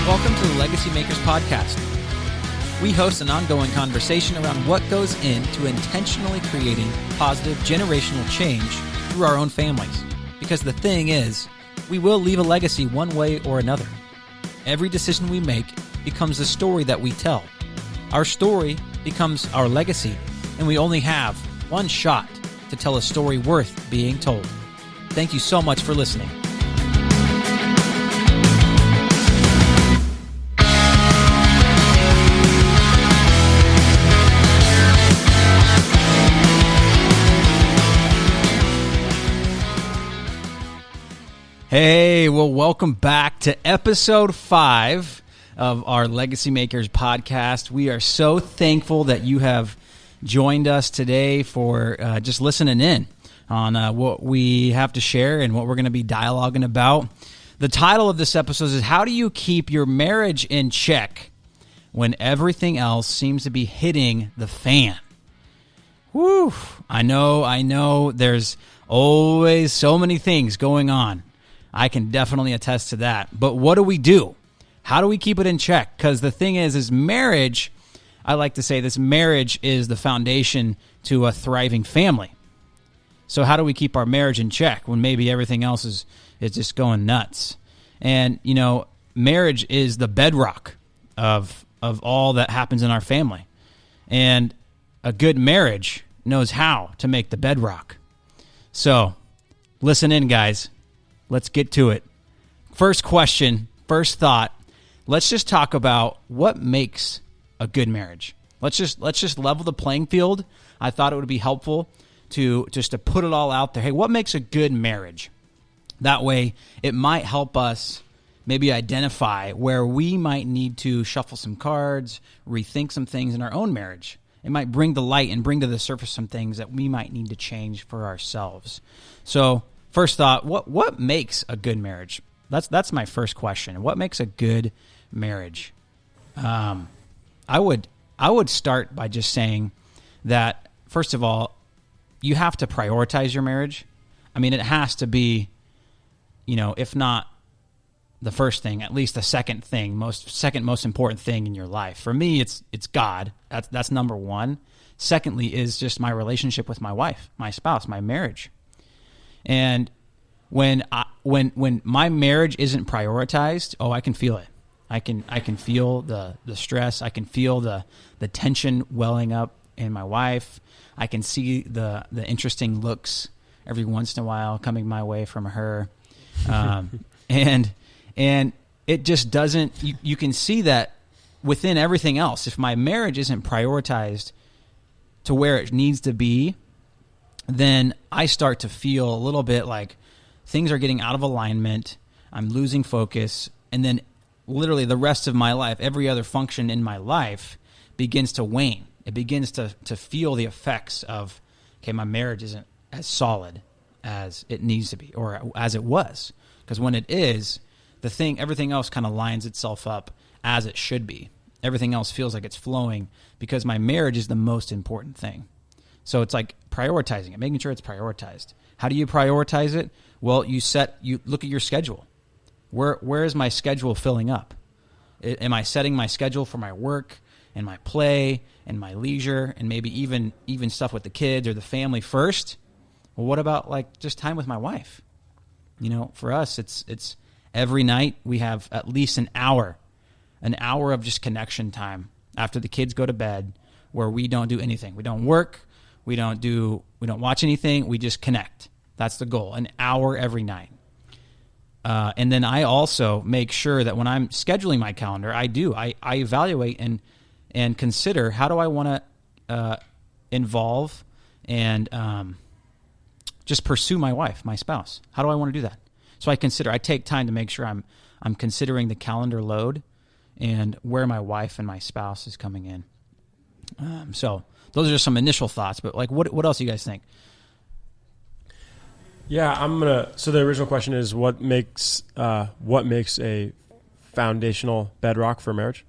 Welcome to the Legacymakers podcast. We host an ongoing conversation around what goes into intentionally creating positive generational change through our own families. Because the thing is, we will leave a legacy one way or another. Every decision we make becomes a story that we tell. Our story becomes our legacy, and we only have one shot to tell a story worth being told. Thank you so much for listening. Hey, well, welcome back to episode 5 of our Legacymakers podcast. We are so thankful that you have joined us today for just listening in on what we have to share and what we're going to be dialoguing about. The title of this episode is How Do You Keep Your Marriage in Check When Everything Else Seems to Be Hitting the Fan? Whew, I know, there's always so many things going on. I can definitely attest to that. But what do we do? How do we keep it in check? Because the thing is marriage, I like to say this, marriage is the foundation to a thriving family. So how do we keep our marriage in check when maybe everything else is just going nuts? And, you know, marriage is the bedrock of all that happens in our family. And a good marriage knows how to make the bedrock. So listen in, guys. Let's get to it. First question, first thought. Let's just talk about what makes a good marriage. Let's just level the playing field. I thought it would be helpful to put it all out there. Hey, what makes a good marriage? That way, it might help us maybe identify where we might need to shuffle some cards, rethink some things in our own marriage. It might bring to light and bring to the surface some things that we might need to change for ourselves. So, first thought, what makes a good marriage? That's my first question. What makes a good marriage? I would start by just saying that, first of all, you have to prioritize your marriage. I mean, it has to be, you know, if not the first thing, at least the second most important thing in your life. For me, it's God. That's number one. Secondly is just my relationship with my wife, my spouse, my marriage. And when my marriage isn't prioritized, I can feel it. I can feel the stress. I can feel the tension welling up in my wife. I can see the interesting looks every once in a while coming my way from her, and it just doesn't. You can see that within everything else. If my marriage isn't prioritized to where it needs to be, then I start to feel a little bit like things are getting out of alignment. I'm losing focus. And then literally the rest of my life, every other function in my life begins to wane. It begins to feel the effects of, okay, my marriage isn't as solid as it needs to be or as it was. Because when it is, everything else kind of lines itself up as it should be. Everything else feels like it's flowing because my marriage is the most important thing. So it's like prioritizing it, making sure it's prioritized. How do you prioritize it? Well, you look at your schedule. Where is my schedule filling up? Am I setting my schedule for my work and my play and my leisure and maybe even stuff with the kids or the family first? Well, what about like just time with my wife? You know, for us, it's every night we have at least an hour of just connection time after the kids go to bed where we don't do anything. We don't work. We don't watch anything. We just connect. That's the goal. An hour every night. And then I also make sure that when I'm scheduling my calendar, I evaluate and consider how do I want to involve and just pursue my wife, my spouse. How do I want to do that? So I take time to make sure I'm considering the calendar load and where my wife and my spouse is coming in. So those are just some initial thoughts, but like, what else do you guys think? Yeah, so the original question is what makes a foundational bedrock for marriage?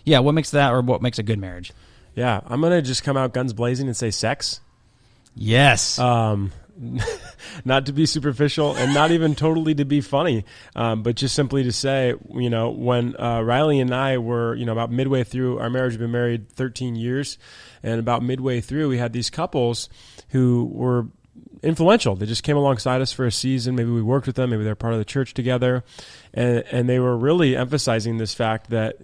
Yeah, what makes that or what makes a good marriage? Yeah, I'm going to just come out guns blazing and say sex. Yes. not to be superficial and not even totally to be funny, but just simply to say, when Riley and I were, about midway through our marriage, we've been married 13 years, and about midway through, we had these couples who were influential. They just came alongside us for a season. Maybe we worked with them. Maybe they're part of the church together. And they were really emphasizing this fact that,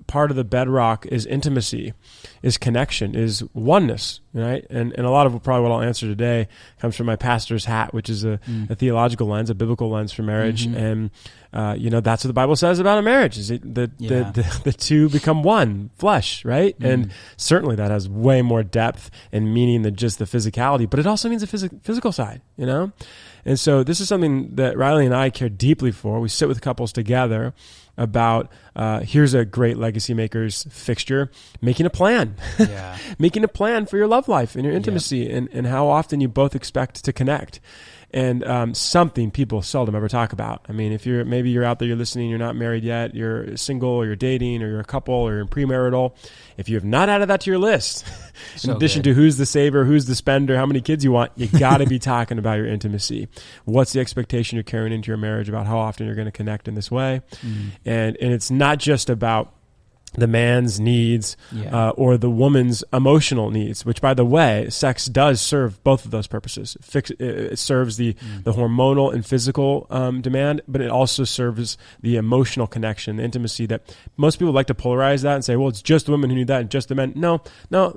part of the bedrock is intimacy, is connection, is oneness, right? And a lot of probably what I'll answer today comes from my pastor's hat, which is a theological lens, a biblical lens for marriage. And, that's what the Bible says about a marriage, is the two become one flesh, right? And certainly that has way more depth and meaning than just the physicality, but it also means the physical side, And so this is something that Riley and I care deeply for. We sit with couples together about, here's a great Legacymakers fixture, making a plan. Making a plan for your love life and your intimacy and how often you both expect to connect. And something people seldom ever talk about. I mean, if you're out there, you're listening, you're not married yet, you're single, or you're dating, or you're a couple, or you're premarital, if you have not added that to your list, in addition to who's the saver, who's the spender, how many kids you want, you got to be talking about your intimacy. What's the expectation you're carrying into your marriage about how often you're going to connect in this way? And it's not just about the man's needs or the woman's emotional needs, which, by the way, sex does serve both of those purposes. It serves the hormonal and physical demand, but it also serves the emotional connection, the intimacy that most people like to polarize that and say, well, it's just the women who need that and just the men. No,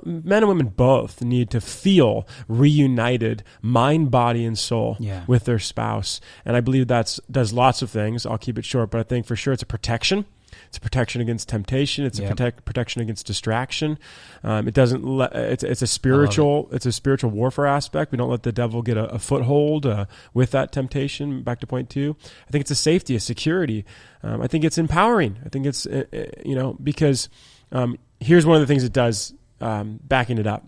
men and women both need to feel reunited, mind, body, and soul with their spouse. And I believe does lots of things. I'll keep it short, but I think for sure it's a protection. It's a protection against temptation. It's a protection against distraction. It's a spiritual warfare aspect. We don't let the devil get a foothold with that temptation. Back to point 2. I think it's a safety, a security. I think it's empowering. I think it's because here's one of the things it does. Backing it up.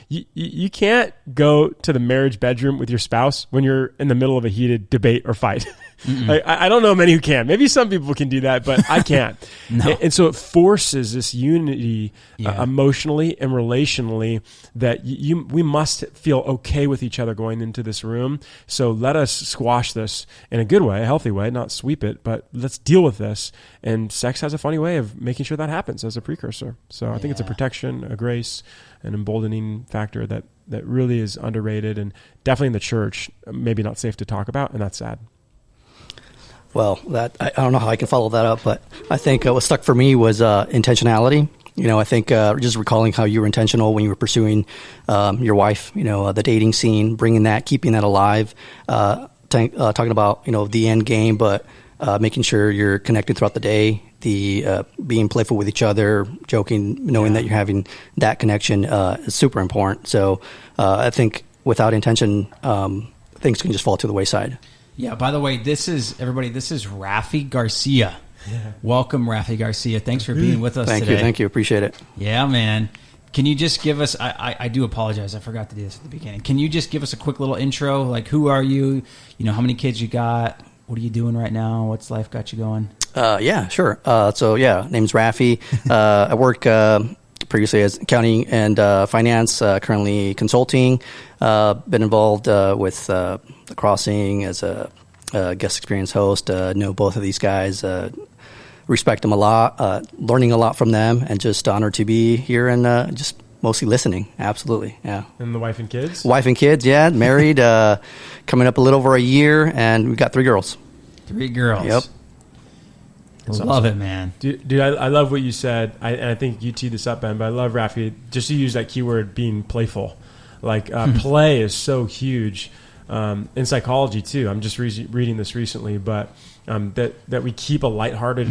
You can't go to the marriage bedroom with your spouse when you're in the middle of a heated debate or fight. I don't know many who can. Maybe some people can do that, but I can't. And so it forces this unity emotionally and relationally that we must feel okay with each other going into this room. So let us squash this in a good way, a healthy way, not sweep it, but let's deal with this. And sex has a funny way of making sure that happens as a precursor. So I think it's a protection, a grace, an emboldening factor that really is underrated and definitely in the church, maybe not safe to talk about, and that's sad. Well, I don't know how I can follow that up, but I think what stuck for me was intentionality. I think just recalling how you were intentional when you were pursuing your wife, the dating scene, bringing that, keeping that alive, talking about, the end game, but making sure you're connecting throughout the day, the being playful with each other, joking, knowing that you're having that connection is super important. So I think without intention, things can just fall to the wayside. Yeah, by the way, this is Rafi Garcia. Yeah. Welcome, Rafi Garcia. Thanks for being with us today. Thank you. Appreciate it. Yeah, man. Can you just give us, I do apologize, I forgot to do this at the beginning. Can you just give us a quick little intro? Like, who are you? How many kids you got? What are you doing right now? What's life got you going? Yeah, sure. Name's Rafi. I work previously as accounting and finance, currently consulting. Been involved with The Crossing as a guest experience host. Know both of these guys. Respect them a lot. Learning a lot from them, and just honored to be here and just mostly listening. Absolutely, yeah. And the wife and kids? Wife and kids, yeah. Married, coming up a little over a year, and we've got 3 girls. 3 girls. Yep. Love it, man. Dude, I love what you said. I think you teed this up, Ben, but I love, Rafi, just to use that keyword, being playful. Like, play is so huge in psychology, too. I'm just reading this recently, but that we keep a lighthearted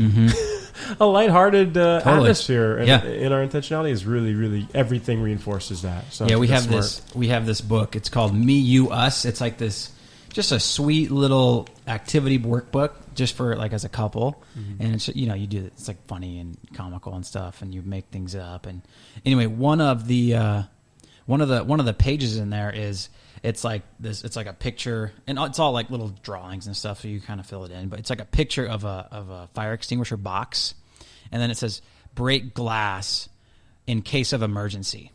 atmosphere in our intentionality is really, really, everything reinforces that. So we have this book. It's called Me, You, Us. It's like this, just a sweet little activity workbook just for like as a couple. And it's, you do it's like funny and comical and stuff, and you make things up. And anyway, one of the pages in there is, it's like this, it's like a picture, and it's all like little drawings and stuff, so you kind of fill it in, but it's like a picture of a fire extinguisher box, and then it says break glass in case of emergency.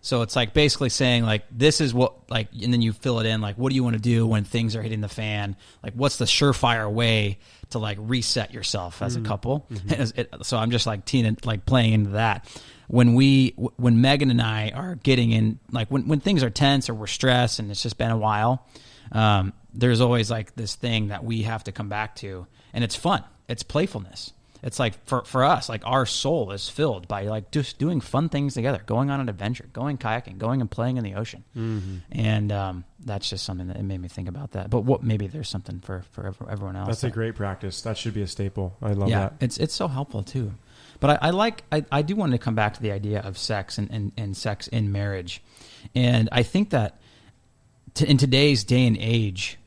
So it's like basically saying like, this is what, like, and then you fill it in, like, what do you want to do when things are hitting the fan? Like, what's the surefire way to like reset yourself as a couple? So I'm just like playing into that. When Megan and I are getting in, like when things are tense or we're stressed and it's just been a while, there's always like this thing that we have to come back to, and it's fun. It's playfulness. It's like for us, like our soul is filled by like just doing fun things together, going on an adventure, going kayaking, going and playing in the ocean. And that's just something that it made me think about that. But maybe there's something for everyone else. That's a great practice. That should be a staple. I love that. It's so helpful too. But I do want to come back to the idea of sex and sex in marriage. And I think that in today's day and age,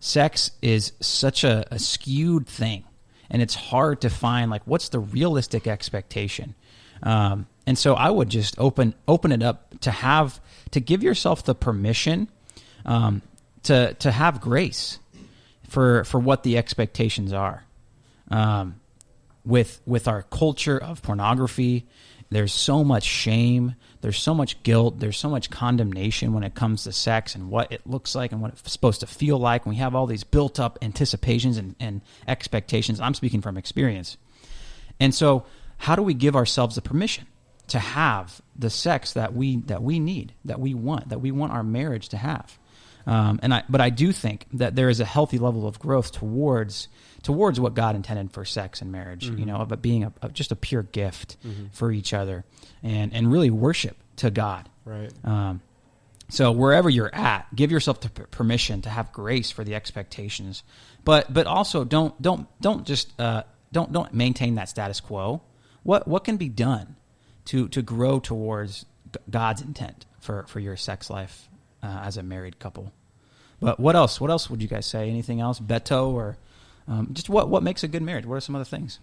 sex is such a skewed thing. And it's hard to find like what's the realistic expectation. And so I would just open it up to give yourself the permission to have grace for what the expectations are. With our culture of pornography, there's so much shame, there's so much guilt, there's so much condemnation when it comes to sex and what it looks like and what it's supposed to feel like. And we have all these built up anticipations and expectations. I'm speaking from experience. And so how do we give ourselves the permission to have the sex that we need, that we want our marriage to have? But I do think that there is a healthy level of growth towards what God intended for sex and marriage, of it being just a pure gift for each other and really worship to God. Right. So wherever you're at, give yourself the permission to have grace for the expectations, but also don't maintain that status quo. What can be done to grow towards God's intent for your sex life as a married couple? But what else would you guys say? Anything else? Beto or just what makes a good marriage? What are some other things?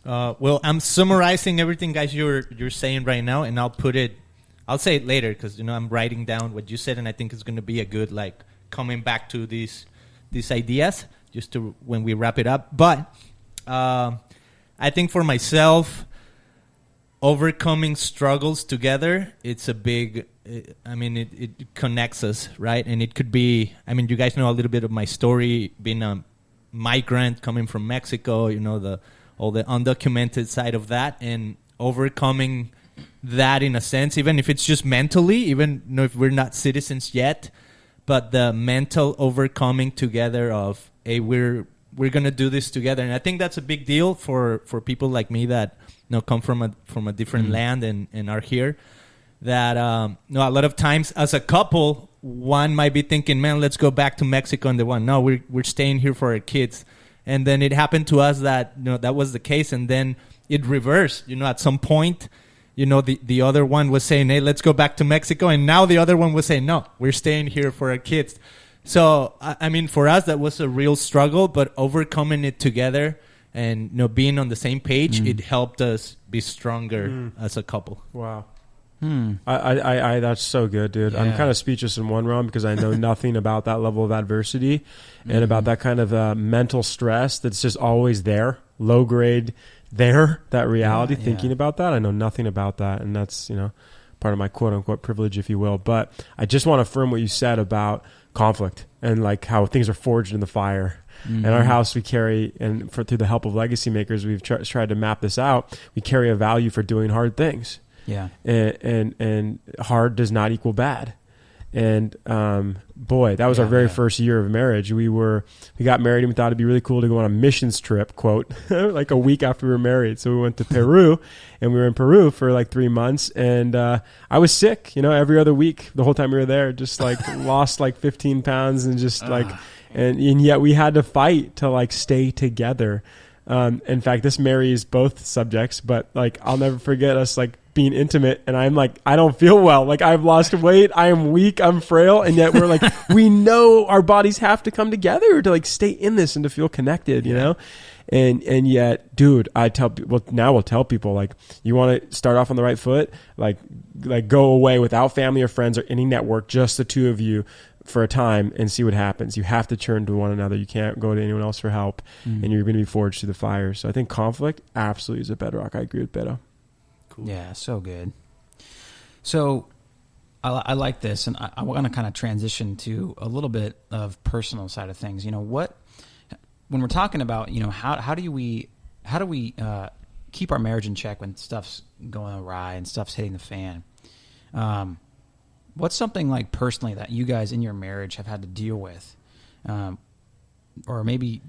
Well, I'm summarizing everything, guys, you're saying right now, and I'll say it later because I'm writing down what you said, and I think it's going to be a good like coming back to these ideas just to when we wrap it up. But I think for myself, overcoming struggles together, it's a big. It connects us, right? And it could be. You guys know a little bit of my story, being a migrant coming from Mexico. All the undocumented side of that, and overcoming that in a sense, even if it's just mentally, even if we're not citizens yet, but the mental overcoming together of, hey, we're gonna do this together. And I think that's a big deal for people like me that come from a different land and are here. That a lot of times as a couple, one might be thinking, man, let's go back to Mexico, and the one, no, we're staying here for our kids. And then it happened to us that that was the case, and then it reversed. At some point, the other one was saying, hey, let's go back to Mexico, and now the other one was saying, no, we're staying here for our kids. So for us that was a real struggle, but overcoming it together and being on the same page, it helped us be stronger as a couple. Wow. I that's so good, dude. Yeah. I'm kind of speechless in one realm because I know nothing about that level of adversity and about that kind of mental stress that's just always there, low grade there, that reality, thinking about that. I know nothing about that, and that's, part of my quote unquote privilege, if you will. But I just want to affirm what you said about conflict and like how things are forged in the fire. In our house, we carry, and through the help of Legacymakers, we've tried to map this out. We carry a value for doing hard things. Yeah. And hard does not equal bad. And boy, that was our very first year of marriage. We got married and we thought it'd be really cool to go on a missions trip, quote, like a week after we were married. So we went to Peru, and we were in Peru for like 3 months. And I was sick, every other week the whole time we were there, just like lost like 15 pounds and just and yet we had to fight to like stay together. In fact, this marries both subjects, but like I'll never forget us like being intimate, and I'm like, I don't feel well. Like I've lost weight, I am weak, I'm frail, and yet we're like, we know our bodies have to come together to like stay in this and to feel connected, you know? And yet, dude, we'll tell people like, you want to start off on the right foot, like go away without family or friends or any network, just the two of you for a time and see what happens. You have to turn to one another. You can't go to anyone else for help, and you're going to be forged through the fire. So I think conflict absolutely is a bedrock. I agree with Beto. Cool. Yeah, so good. So I like this, and I want to kind of transition to a little bit of personal side of things. When we're talking about, how do we keep our marriage in check when stuff's going awry and stuff's hitting the fan? What's something like personally that you guys in your marriage have had to deal with, or maybe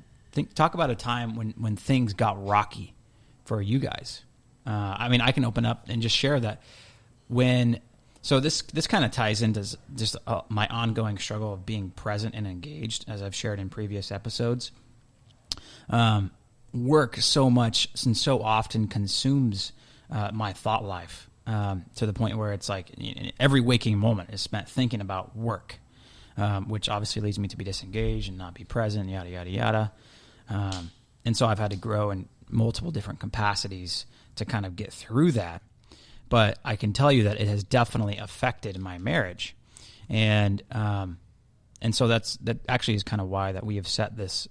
talk about a time when things got rocky for you guys? I can open up and just share that So this kind of ties into just my ongoing struggle of being present and engaged, as I've shared in previous episodes. Work so much and so often consumes my thought life to the point where it's like every waking moment is spent thinking about work, which obviously leads me to be disengaged and not be present, yada, yada, yada. And so I've had to grow in multiple different capacities to kind of get through that. But I can tell you that it has definitely affected my marriage. And so that actually is kind of why that we have set this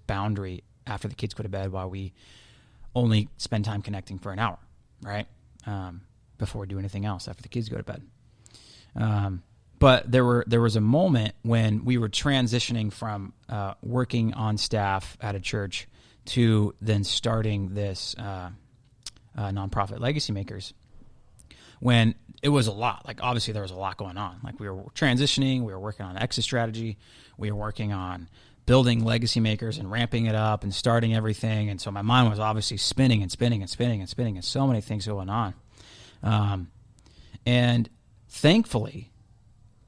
boundary after the kids go to bed, while we only spend time connecting for an hour, right? Before we do anything else after the kids go to bed. But there was a moment when we were transitioning from working on staff at a church to then starting this nonprofit Legacymakers, when it was a lot. Like, obviously there was a lot going on. Like, we were transitioning, we were working on exit strategy, we were working on building Legacymakers and ramping it up and starting everything. And so my mind was obviously spinning and so many things going on. And thankfully,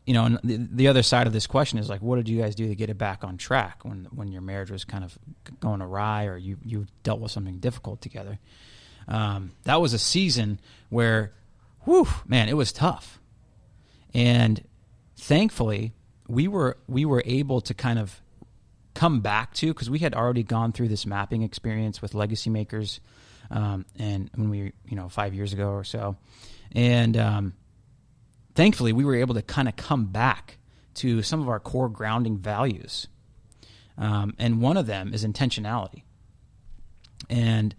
and the other side of this question is like, what did you guys do to get it back on track when your marriage was kind of going awry, or you dealt with something difficult together? That was a season where, it was tough. And thankfully, we were able to kind of come back to, because we had already gone through this mapping experience with Legacymakers, and when we, 5 years ago or so. And thankfully, we were able to kind of come back to some of our core grounding values. And one of them is intentionality. And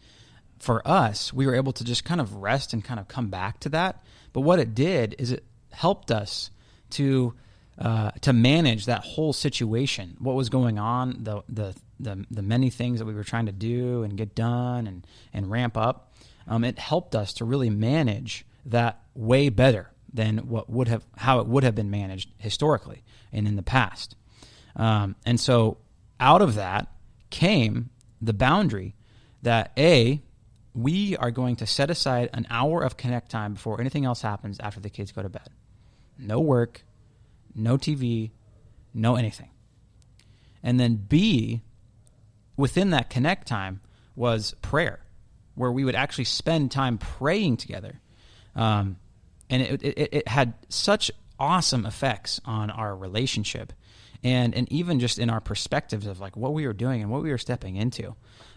for us, we were able to just kind of rest and kind of come back to that. But what it did is it helped us to manage that whole situation, what was going on, the many things that we were trying to do and get done and ramp up. It helped us to really manage that way better than how it would have been managed historically and in the past. And so out of that came the boundary that we are going to set aside an hour of connect time before anything else happens after the kids go to bed. No work, no TV, no anything. And then B, within that connect time was prayer, where we would actually spend time praying together. And it had such awesome effects on our relationship, and even just in our perspectives of like what we were doing and what we were stepping into.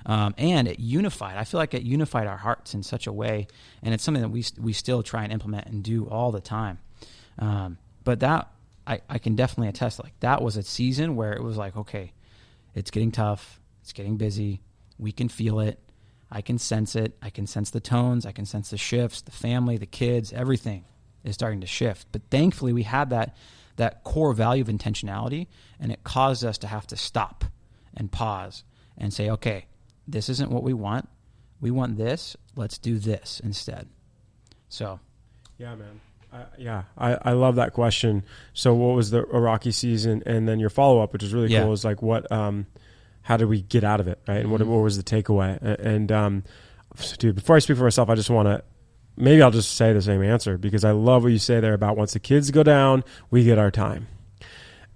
And it unified. I feel like it unified our hearts in such a way, and it's something that we still try and implement and do all the time. But that I can definitely attest, like that was a season where it was like, okay, it's getting tough, it's getting busy, we can feel it, I can sense it, I can sense the tones, I can sense the shifts, the family, the kids, everything is starting to shift. But thankfully we had that core value of intentionality, and it caused us to have to stop and pause and say, okay, this isn't what we want this, let's do this instead. So yeah, man. I love that question. So what was the Iraqi season? And then your follow-up, which is really cool, is like how did we get out of it, right? And what was the takeaway? And dude, before I speak for myself, I just want to, maybe I'll just say the same answer, because I love what you say there about once the kids go down, we get our time.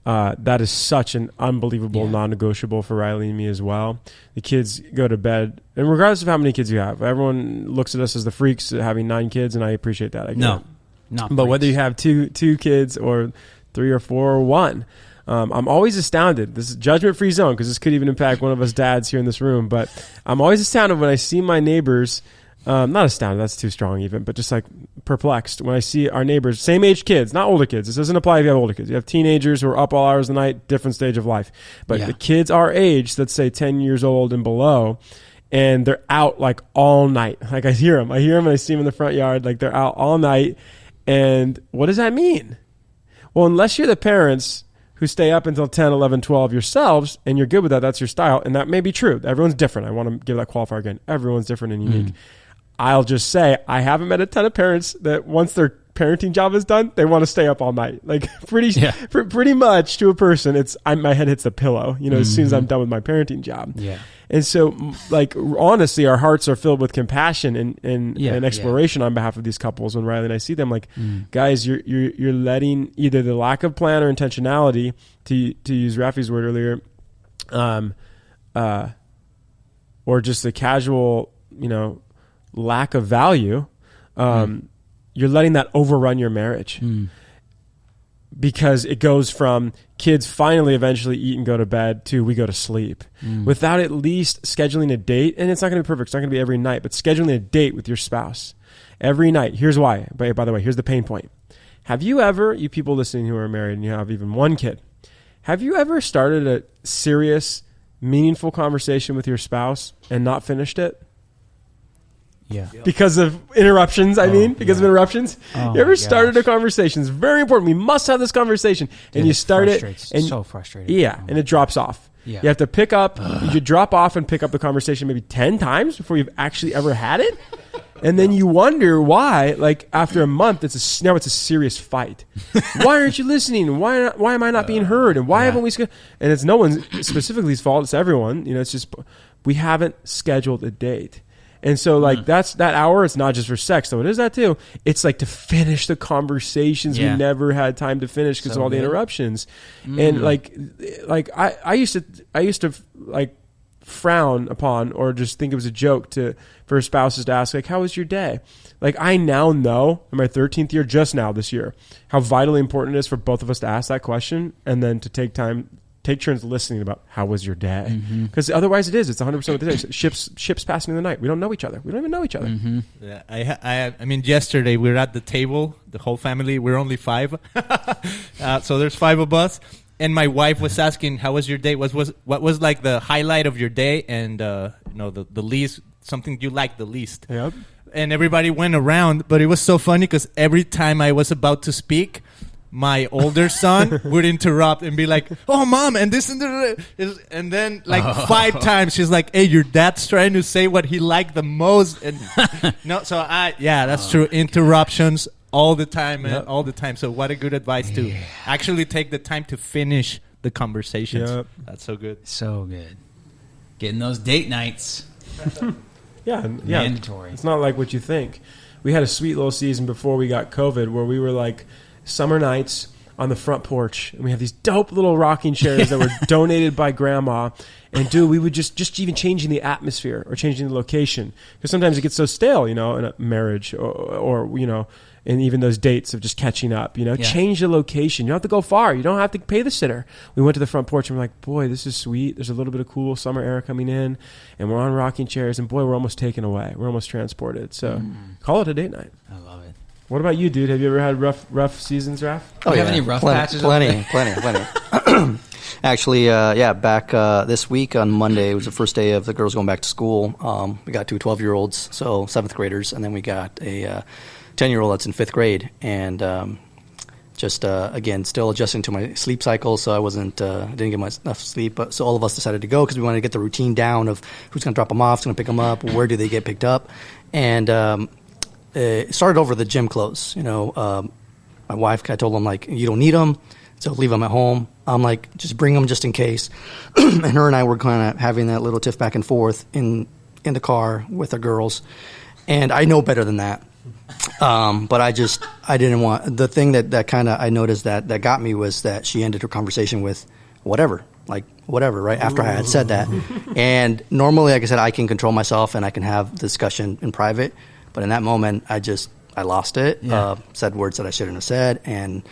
That is such an unbelievable non-negotiable for Riley and me as well. The kids go to bed, and regardless of how many kids you have, everyone looks at us as the freaks having 9 kids, and I appreciate that. But whether you have two kids or 3 or 4 or 1, I'm always astounded. This is judgment-free zone, because this could even impact one of us dads here in this room. But I'm always astounded when I see my neighbors. Not astounded, that's too strong even, but just like perplexed when I see our neighbors, same age kids, not older kids. This doesn't apply if you have older kids. You have teenagers who are up all hours of the night, different stage of life. But the kids our age, let's say 10 years old and below, and they're out like all night. Like I hear them and I see them in the front yard, like they're out all night. And what does that mean? Well, unless you're the parents who stay up until 10, 11, 12 yourselves, and you're good with that, that's your style, and that may be true. Everyone's different. I want to give that qualifier again. Everyone's different and unique. I'll just say I haven't met a ton of parents that once their parenting job is done, they want to stay up all night. Like pretty much to a person, my head hits the pillow, as soon as I'm done with my parenting job. Yeah. And so, like, honestly, our hearts are filled with compassion and exploration on behalf of these couples. When Riley and I see them, like, guys, you're letting either the lack of plan or intentionality, to use Rafi's word earlier, or just the casual, lack of value, you're letting that overrun your marriage. Because it goes from kids finally eventually eat and go to bed to we go to sleep without at least scheduling a date. And it's not going to be perfect. It's not going to be every night, but scheduling a date with your spouse every night. Here's why. By the way, here's the pain point. Have you ever, you people listening who are married and you have even one kid, have you ever started a serious, meaningful conversation with your spouse and not finished it? Yeah. Because of interruptions, of interruptions. Oh, you ever started a conversation? It's very important. We must have this conversation. And you start it. And so frustrating. Yeah. And it drops off. Yeah. You have to pick up, you drop off and pick up the conversation maybe 10 times before you've actually ever had it. And then you wonder why, like after a month, now it's a serious fight. Why aren't you listening? Why am I not being heard? And why haven't we? And it's no one's specifically's fault. It's everyone. It's just we haven't scheduled a date. And so, like, that's that hour. It's not just for sex, though. It is that too. It's like to finish the conversations we never had time to finish because of all the interruptions. And like I used to like frown upon or just think it was a joke for spouses to ask, like, how was your day? Like, I now know in my 13th year, just now this year, how vitally important it is for both of us to ask that question and then to take turns listening about how was your day, because otherwise it's 100% of the day. Ships passing in the night. We don't know each other. We don't even know each other. Yeah, I mean, yesterday we were at the table, the whole family. We're only 5, so there's 5 of us. And my wife was asking, "How was your day? What was like the highlight of your day, and the least something you liked the least?" Yep. And everybody went around, but it was so funny because every time I was about to speak, my older son would interrupt and be like, "Oh, mom," and this and that. And then like 5 times she's like, "Hey, your dad's trying to say what he liked the most." And that's true. Interruptions all the time, man, all the time. So what a good advice to actually take the time to finish the conversations. Yep. That's so good. So good. Getting those date nights. Mandatory. It's not like what you think. We had a sweet little season before we got COVID where we were like summer nights on the front porch, and we have these dope little rocking chairs that were donated by grandma. And dude, we would just even changing the atmosphere or changing the location, because sometimes it gets so stale, in a marriage or and even those dates of just catching up, change the location. You don't have to go far. You don't have to pay the sitter. We went to the front porch and we're like, boy, this is sweet. There's a little bit of cool summer air coming in, and we're on rocking chairs, and boy, we're almost taken away. We're almost transported. So call it a date night. I love it. What about you, dude? Have you ever had rough seasons, Raph? Do you have any rough patches? Plenty. Actually, back this week on Monday, it was the first day of the girls going back to school. We got 2 12-year-olds, so 7th graders, and then we got a 10-year-old that's in 5th grade. And again, still adjusting to my sleep cycle, so I didn't get enough sleep. But so all of us decided to go because we wanted to get the routine down of who's going to drop them off, who's going to pick them up, where do they get picked up. And it started over the gym clothes. My wife, I told them, like, you don't need them, so leave them at home. I'm like, just bring them just in case. And her and I were kind of having that little tiff back and forth in the car with the girls. And I know better than that. But I didn't want, the thing that kind of I noticed that got me was that she ended her conversation with whatever, right after I had said that. And normally, like I said, I can control myself and I can have discussion in private. But in that moment, I lost it, said words that I shouldn't have said.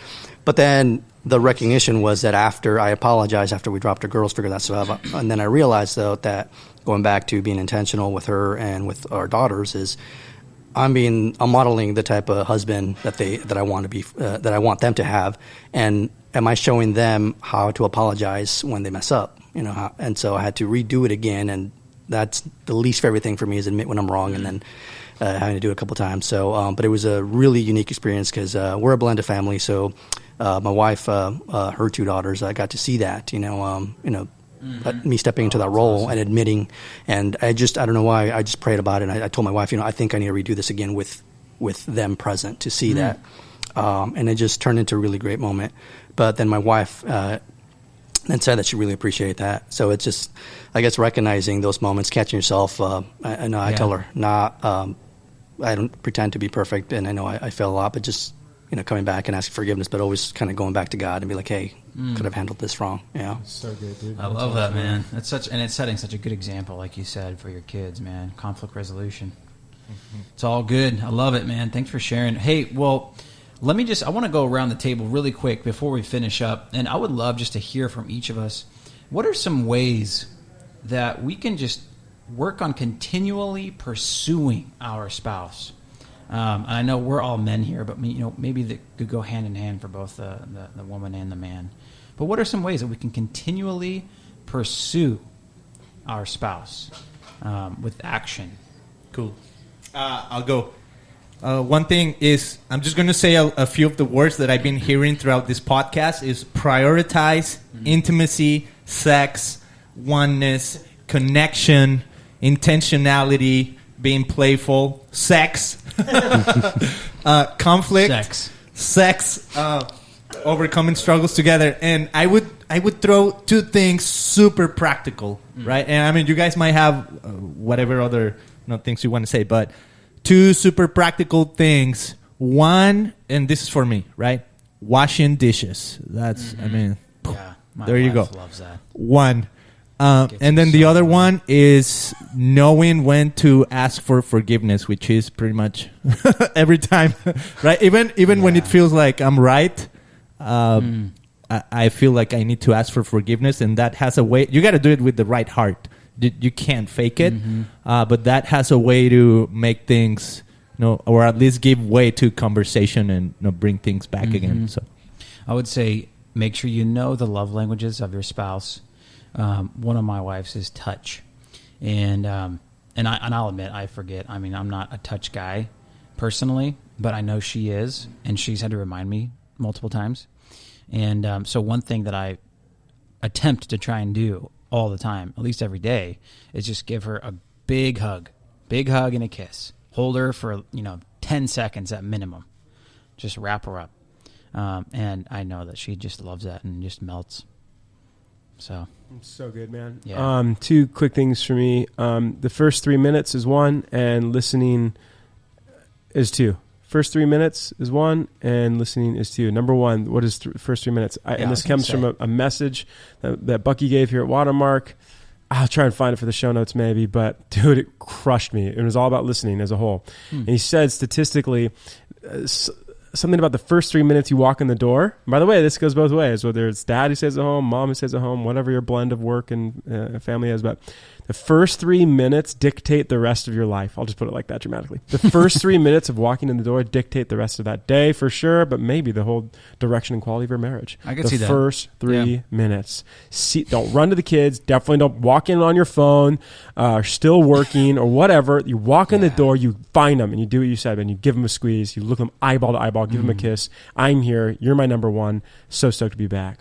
But then the recognition was that after I apologized, after we dropped her girls, figured that stuff out. And then I realized, though, that going back to being intentional with her and with our daughters is I'm modeling the type of husband that I want to be, that I want them to have. And am I showing them how to apologize when they mess up? And so I had to redo it again and that's the least favorite thing for me is admit when I'm wrong and then having to do it a couple times. So, but it was a really unique experience because we're a blended family. So my wife, her 2 daughters, I got to see that, me stepping into that role and admitting. And I don't know why, I just prayed about it. And I told my wife, I think I need to redo this again with them present to see that. And it just turned into a really great moment. But then my wife then said that she really appreciated that. So it's just, I guess, recognizing those moments, catching yourself. I tell her, I don't pretend to be perfect, and I know I fail a lot, but just, coming back and asking forgiveness, but always kind of going back to God and be like, hey, could have handled this wrong. Yeah. So good, dude. I love that, man. It's setting such a good example, like you said, for your kids, man. Conflict resolution. It's all good. I love it, man. Thanks for sharing. Hey, well, I want to go around the table really quick before we finish up, and I would love just to hear from each of us. What are some ways that we can just work on continually pursuing our spouse? And I know we're all men here, but maybe that could go hand in hand for both the woman and the man. But what are some ways that we can continually pursue our spouse with action? Cool. I'll go. One thing is, I'm just going to say a few of the words that I've been hearing throughout this podcast is prioritize, intimacy, sex, oneness, connection, intentionality, being playful, sex, conflict, sex, overcoming struggles together. And I would throw 2 things super practical, right? And I mean, you guys might have whatever other things you want to say, but 2 super practical things. One, and this is for me, right? Washing dishes. That's, there you go. Loves that. One. And then the other one is knowing when to ask for forgiveness, which is pretty much every time, right? Even when it feels like I'm right, I feel like I need to ask for forgiveness, and that has a way. You got to do it with the right heart. You can't fake it, but that has a way to make things, or at least give way to conversation and bring things back again. So, I would say make sure you know the love languages of your spouse. One of my wife's is touch, and I'll admit I forget. I mean, I'm not a touch guy personally, but I know she is, and she's had to remind me multiple times. And so one thing that I attempt to try and do all the time, at least every day, is just give her a big hug and a kiss. Hold her for 10 seconds at minimum. Just wrap her up, and I know that she just loves that and just melts. So good, man. Yeah. 2 quick things for me. The first 3 minutes is 1, and listening is 2. First 3 minutes is 1, and listening is 2. Number 1, what is first 3 minutes? And this comes from a message that Bucky gave here at Watermark. I'll try and find it for the show notes maybe, but dude, it crushed me. It was all about listening as a whole. And he said statistically, something about the first 3 minutes you walk in the door. By the way, this goes both ways, whether it's dad who stays at home, mom who stays at home, whatever your blend of work and family is. But the first 3 minutes dictate the rest of your life. I'll just put it like that dramatically. The first 3 minutes of walking in the door dictate the rest of that day for sure, but maybe the whole direction and quality of your marriage. I can see that. The first 3 minutes. Don't run to the kids. Definitely don't walk in on your phone, still working or whatever. You walk in the door, you find them, and you do what you said, and you give them a squeeze. You look them eyeball to eyeball, give them a kiss. I'm here. You're my number one. So stoked to be back.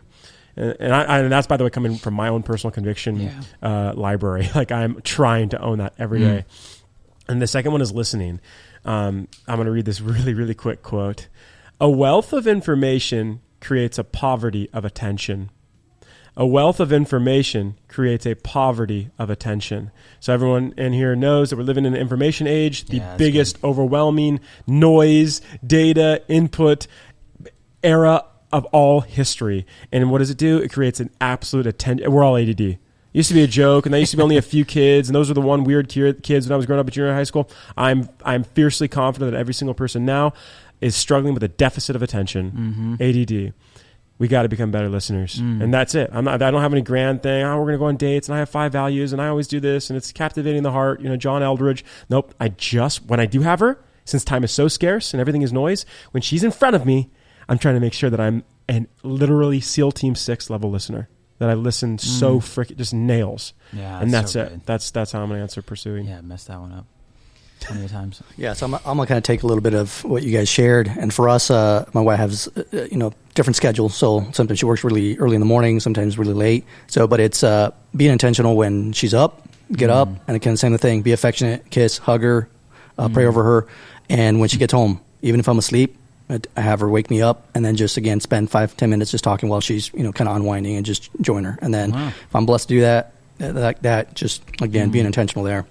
And that's, by the way, coming from my own personal conviction library. Like, I'm trying to own that every day. And the second one is listening. I'm going to read this really, really quick quote. A wealth of information creates a poverty of attention. A wealth of information creates a poverty of attention. So everyone in here knows that we're living in an information age, the biggest, overwhelming noise, data, input era of all history. And what does it do? It creates an absolute attention. We're all ADD. It used to be a joke, and there used to be only a few kids, and those were the one weird kids when I was growing up at junior high school. I'm fiercely confident that every single person now is struggling with a deficit of attention, ADD. We got to become better listeners, and that's it. I don't have any grand thing. We're going to go on dates, and I have 5 values, and I always do this, and it's captivating the heart. John Eldridge. Nope. When I do have her, since time is so scarce and everything is noise, when she's in front of me, I'm trying to make sure that I'm an literally SEAL Team 6 level listener. that I listen so freaking just nails. Yeah, and that's so it. good. That's how I'm gonna answer pursuing. Yeah, I messed that one up plenty of times. Yeah, so I'm gonna kind of take a little bit of what you guys shared, and for us, my wife has different schedules. So sometimes she works really early in the morning, sometimes really late. So, but it's being intentional when she's up, get up, and again, same thing: be affectionate, kiss, hug her, pray over her, and when she gets home, even if I'm asleep, I have her wake me up, and then just again spend 5-10 minutes just talking while she's kind of unwinding, and just join her. And then if I'm blessed to do that just again being intentional there.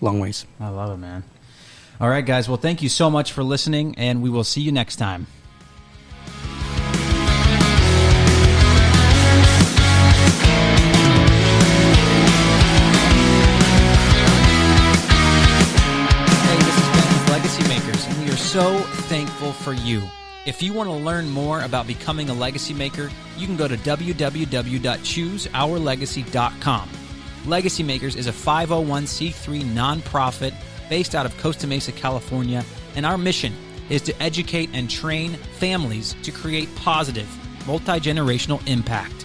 Long ways. I love it, man. All right, guys. Well, thank you so much for listening, and we will see you next time. Hey, this is Ben with Legacy Makers, and we are so thankful for you. If you want to learn more about becoming a legacy maker, you can go to www.chooseourlegacy.com. Legacy Makers is a 501c3 nonprofit based out of Costa Mesa, California, and our mission is to educate and train families to create positive, multi-generational impact.